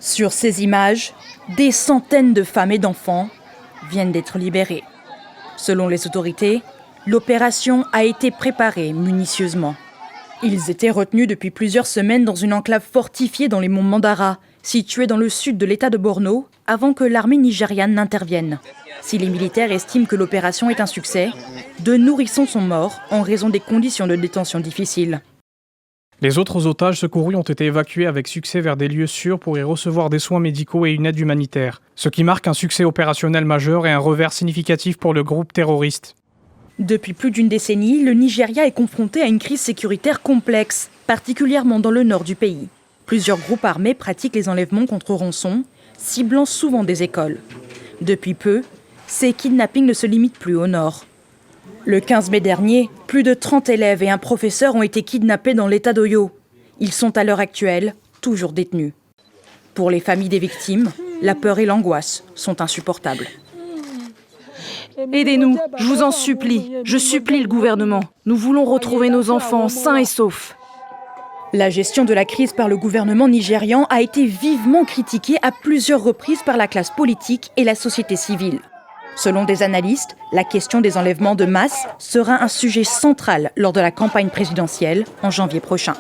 Sur ces images, des centaines de femmes et d'enfants viennent d'être libérés. Selon les autorités, l'opération a été préparée minutieusement. Ils étaient retenus depuis plusieurs semaines dans une enclave fortifiée dans les monts Mandara, située dans le sud de l'état de Borno, avant que l'armée nigériane n'intervienne. Si les militaires estiment que l'opération est un succès, 2 nourrissons sont morts en raison des conditions de détention difficiles. Les autres otages secourus ont été évacués avec succès vers des lieux sûrs pour y recevoir des soins médicaux et une aide humanitaire, ce qui marque un succès opérationnel majeur et un revers significatif pour le groupe terroriste. Depuis plus d'une décennie, le Nigeria est confronté à une crise sécuritaire complexe, particulièrement dans le nord du pays. Plusieurs groupes armés pratiquent les enlèvements contre rançon, ciblant souvent des écoles. Depuis peu, ces kidnappings ne se limitent plus au nord. Le 15 mai dernier, plus de 30 élèves et un professeur ont été kidnappés dans l'état d'Oyo. Ils sont à l'heure actuelle toujours détenus. Pour les familles des victimes, la peur et l'angoisse sont insupportables. Aidez-nous, je vous en supplie. Je supplie le gouvernement. Nous voulons retrouver nos enfants sains et saufs. La gestion de la crise par le gouvernement nigérian a été vivement critiquée à plusieurs reprises par la classe politique et la société civile. Selon des analystes, la question des enlèvements de masse sera un sujet central lors de la campagne présidentielle en janvier prochain.